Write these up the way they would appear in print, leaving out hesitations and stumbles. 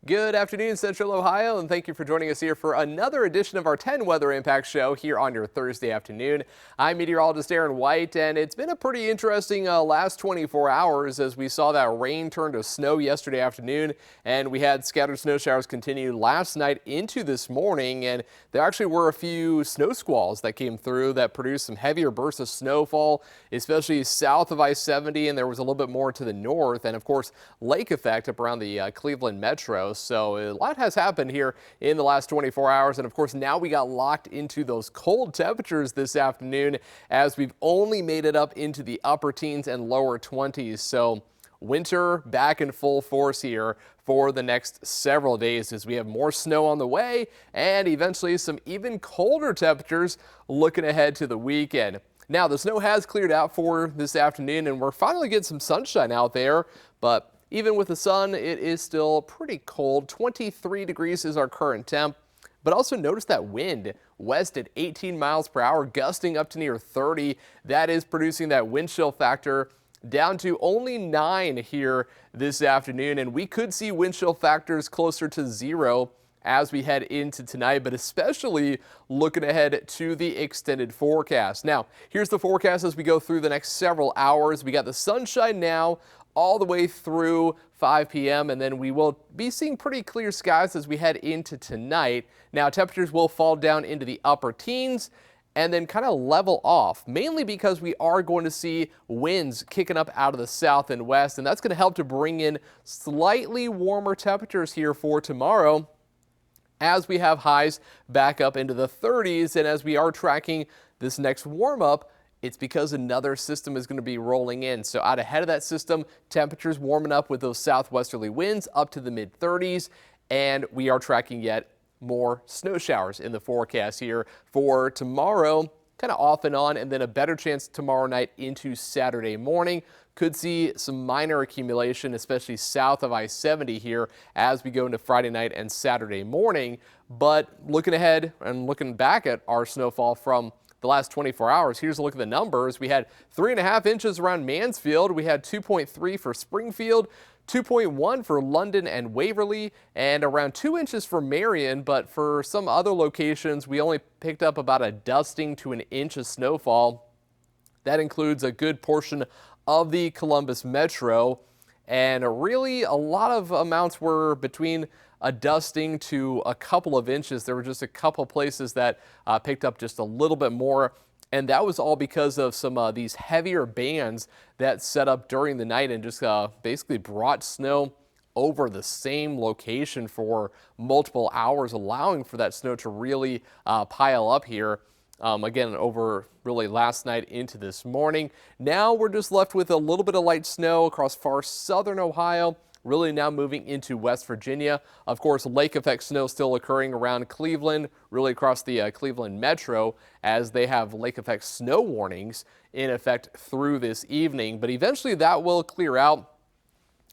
Good afternoon, Central Ohio, and thank you for joining us here for another edition of our 10 Weather Impact Show here on your Thursday afternoon. I'm meteorologist Aaron White, and it's been a pretty interesting last 24 hours as we saw that rain turn to snow yesterday afternoon, and we had scattered snow showers continue last night into this morning, and there actually were a few snow squalls that came through that produced some heavier bursts of snowfall, especially south of I-70, and there was a little bit more to the north, and of course, lake effect up around the Cleveland metro. So a lot has happened here in the last 24 hours. And of course, now we got locked into those cold temperatures this afternoon as we've only made it up into the upper teens and lower 20s. So winter back in full force here for the next several days as we have more snow on the way and eventually some even colder temperatures looking ahead to the weekend. Now, the snow has cleared out for this afternoon and we're finally getting some sunshine out there, but even with the sun, it is still pretty cold. 23 degrees is our current temp. But also notice that wind west at 18 miles per hour, gusting up to near 30. That is producing that wind chill factor down to only 9 here this afternoon. And we could see wind chill factors closer to 0 as we head into tonight, but especially looking ahead to the extended forecast. Now, here's the forecast as we go through the next several hours. We got the sunshine now all the way through 5 p.m. and then we will be seeing pretty clear skies as we head into tonight. Now, temperatures will fall down into the upper teens and then kind of level off, mainly because we are going to see winds kicking up out of the south and west, and that's going to help to bring in slightly warmer temperatures here for tomorrow as we have highs back up into the 30s. And as we are tracking this next warm up, it's because another system is going to be rolling in. So out ahead of that system, temperatures warming up with those southwesterly winds up to the mid 30s. And we are tracking yet more snow showers in the forecast here for tomorrow, kind of off and on, and then a better chance tomorrow night into Saturday morning. Could see some minor accumulation, especially south of I-70 here as we go into Friday night and Saturday morning. But looking ahead and looking back at our snowfall from the last 24 hours, here's a look at the numbers. We had 3.5 inches around Mansfield. We had 2.3 for Springfield, 2.1 for London and Waverly, and around 2 inches for Marion. But for some other locations, we only picked up about a dusting to an inch of snowfall. That includes a good portion of the Columbus metro, and really a lot of amounts were between a dusting to a couple of inches. There were just a couple places that picked up just a little bit more, and that was all because of some these heavier bands that set up during the night and just basically brought snow over the same location for multiple hours, allowing for that snow to really pile up here. Again, over really last night into this morning. Now we're just left with a little bit of light snow across far southern Ohio, really now moving into West Virginia. Of course, lake effect snow still occurring around Cleveland, really across the Cleveland metro, as they have lake effect snow warnings in effect through this evening. But eventually that will clear out,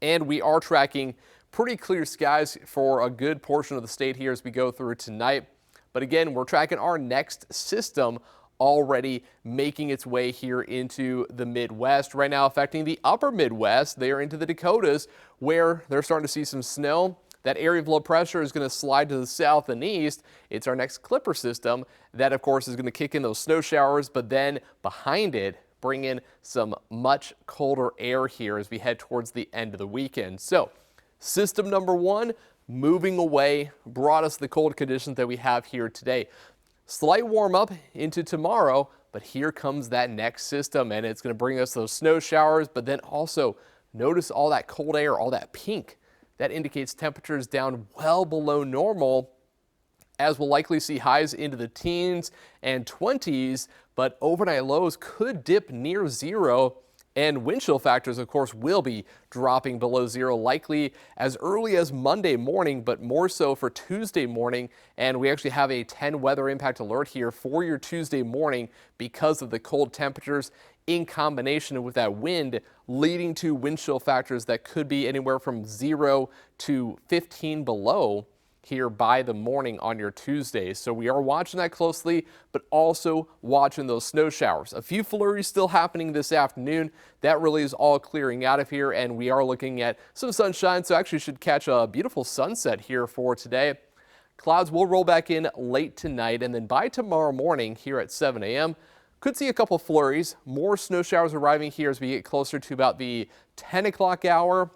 and we are tracking pretty clear skies for a good portion of the state here as we go through tonight. But again, we're tracking our next system already making its way here into the Midwest, right now affecting the upper Midwest. They are into the Dakotas where they're starting to see some snow. That area of low pressure is going to slide to the south and east. It's our next clipper system that, of course, is going to kick in those snow showers, but then behind it, bring in some much colder air here as we head towards the end of the weekend. So system number one moving away brought us the cold conditions that we have here today. Slight warm up into tomorrow, but here comes that next system, and it's going to bring us those snow showers. But then also notice all that cold air, all that pink. That indicates temperatures down well below normal, as we'll likely see highs into the teens and 20s, but overnight lows could dip near 0. And wind chill factors, of course, will be dropping below 0 likely as early as Monday morning, but more so for Tuesday morning. And we actually have a 10 weather impact alert here for your Tuesday morning because of the cold temperatures in combination with that wind, leading to wind chill factors that could be anywhere from 0 to 15 below here by the morning on your Tuesday. So we are watching that closely, but also watching those snow showers. A few flurries still happening this afternoon. That really is all clearing out of here, and we are looking at some sunshine, so actually should catch a beautiful sunset here for today. Clouds will roll back in late tonight, and then by tomorrow morning here at 7 a.m., could see a couple flurries. More snow showers arriving here as we get closer to about the 10 o'clock hour.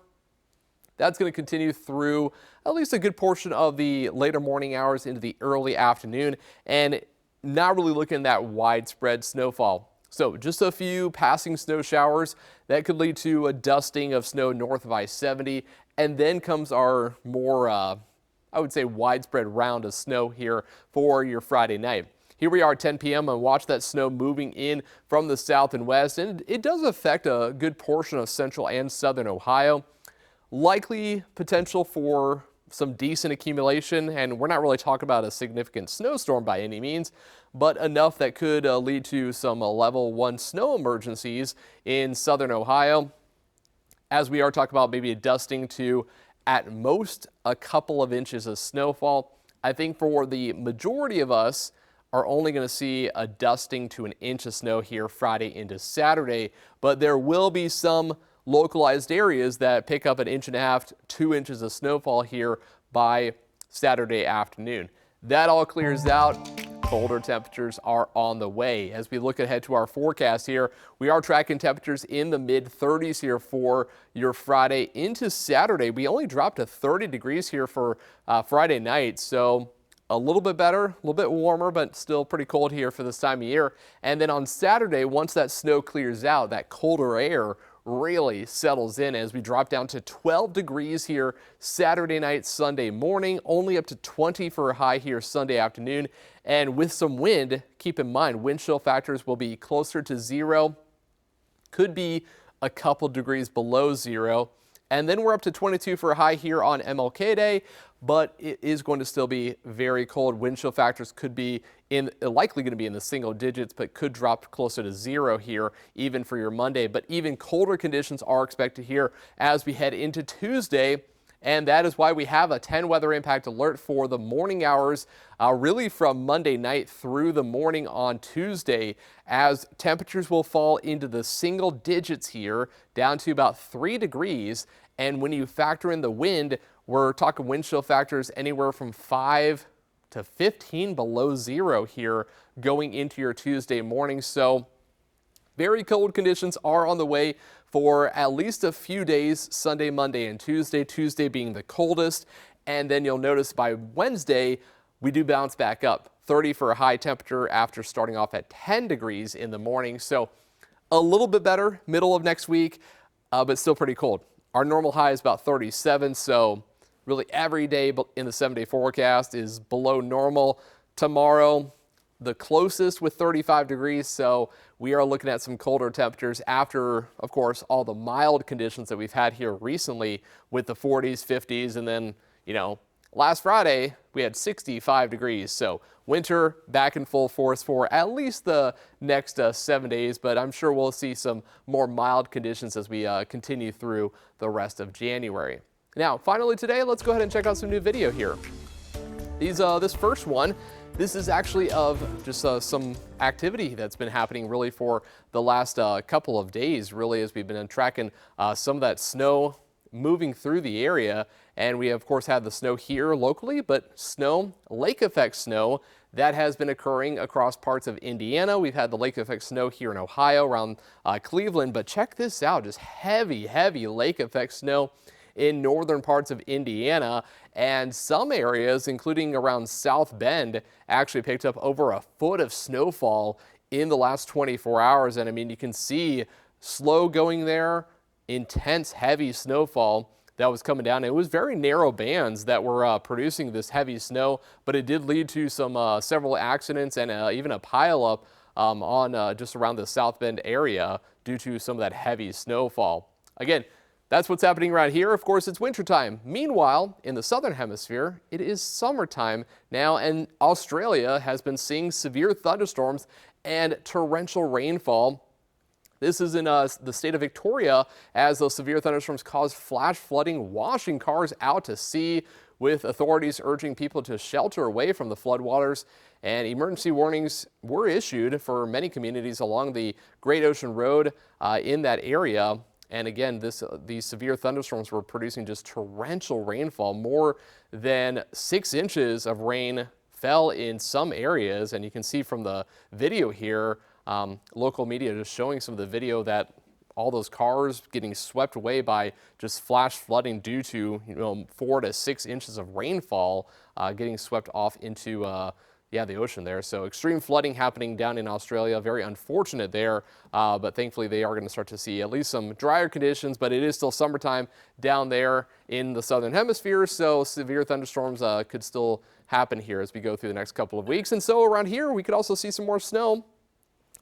That's going to continue through at least a good portion of the later morning hours into the early afternoon, and not really looking at that widespread snowfall. So just a few passing snow showers that could lead to a dusting of snow north of I-70, and then comes our more, I would say, widespread round of snow here for your Friday night. Here we are at 10 p.m. and watch that snow moving in from the south and west, and it does affect a good portion of central and southern Ohio. Likely potential for some decent accumulation, and we're not really talking about a significant snowstorm by any means, but enough that could lead to some level 1 snow emergencies in southern Ohio, as we are talking about maybe a dusting to at most a couple of inches of snowfall. I think for the majority of us are only going to see a dusting to an inch of snow here Friday into Saturday, but there will be some localized areas that pick up 1.5 inches, 2 inches of snowfall here by Saturday afternoon. That all clears out. Colder temperatures are on the way. As we look ahead to our forecast here, we are tracking temperatures in the mid-30s here for your Friday into Saturday. We only dropped to 30 degrees here for Friday night, so a little bit better, a little bit warmer, but still pretty cold here for this time of year. And then on Saturday, once that snow clears out, that colder air really settles in as we drop down to 12 degrees here Saturday night, Sunday morning, only up to 20 for a high here Sunday afternoon. And with some wind, keep in mind, wind chill factors will be closer to 0, could be a couple degrees below 0. And then we're up to 22 for a high here on MLK Day, but it is going to still be very cold. Wind chill factors could be likely going to be in the single digits, but could drop closer to 0 here even for your Monday. But even colder conditions are expected here as we head into Tuesday. And that is why we have a 10 weather impact alert for the morning hours, really from Monday night through the morning on Tuesday, as temperatures will fall into the single digits here, down to about 3 degrees. And when you factor in the wind, we're talking wind chill factors anywhere from 5 to 15 below 0 here going into your Tuesday morning. So very cold conditions are on the way for at least a few days, Sunday, Monday, and Tuesday. Tuesday being the coldest. And then you'll notice by Wednesday, we do bounce back up. 30 for a high temperature after starting off at 10 degrees in the morning. So a little bit better middle of next week, but still pretty cold. Our normal high is about 37, so really every day in the 7-day forecast is below normal. Tomorrow, the closest with 35 degrees, so we are looking at some colder temperatures after, of course, all the mild conditions that we've had here recently with the 40s, 50s, and then, last Friday we had 65 degrees. So winter back in full force for at least the next 7 days, but I'm sure we'll see some more mild conditions as we continue through the rest of January. Now, finally today, let's go ahead and check out some new video here. This first one, this is actually of just some activity that's been happening really for the last couple of days, really, as we've been tracking some of that snow moving through the area. And we, of course, had the snow here locally, but snow, lake effect snow, that has been occurring across parts of Indiana. We've had the lake effect snow here in Ohio around Cleveland, but check this out, just heavy lake effect snow in northern parts of Indiana, and some areas, including around South Bend, actually picked up over a foot of snowfall in the last 24 hours. And I mean, you can see slow going there, intense heavy snowfall that was coming down. It was very narrow bands that were producing this heavy snow, but it did lead to some several accidents and even a pileup on just around the South Bend area due to some of that heavy snowfall. Again, that's what's happening right here. Of course, it's wintertime. Meanwhile, in the southern hemisphere, it is summertime now, and Australia has been seeing severe thunderstorms and torrential rainfall. This is in the state of Victoria, as those severe thunderstorms caused flash flooding, washing cars out to sea. with authorities urging people to shelter away from the floodwaters. And emergency warnings were issued for many communities along the Great Ocean Road in that area. And again, these severe thunderstorms were producing just torrential rainfall. More than 6 inches of rain fell in some areas. And you can see from the video here, local media just showing some of the video that all those cars getting swept away by just flash flooding due to 4 to 6 inches of rainfall getting swept off into the ocean there. So extreme flooding happening down in Australia. Very unfortunate there, but thankfully they are going to start to see at least some drier conditions, but it is still summertime down there in the southern hemisphere, so severe thunderstorms could still happen here as we go through the next couple of weeks. And so around here we could also see some more snow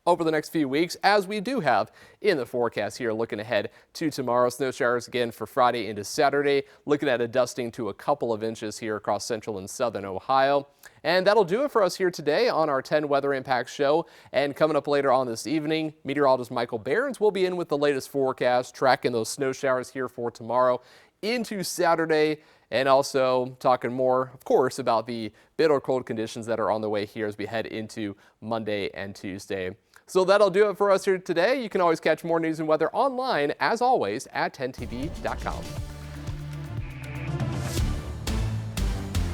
over the next few weeks, as we do have in the forecast here. Looking ahead to tomorrow, snow showers again for Friday into Saturday, looking at a dusting to a couple of inches here across central and southern Ohio. And that'll do it for us here today on our 10 Weather Impact Show. And coming up later on this evening, meteorologist Michael Behrens will be in with the latest forecast, tracking those snow showers here for tomorrow into Saturday, and also talking more, of course, about the bitter cold conditions that are on the way here as we head into Monday and Tuesday. So that'll do it for us here today. You can always catch more news and weather online, as always, at 10tv.com.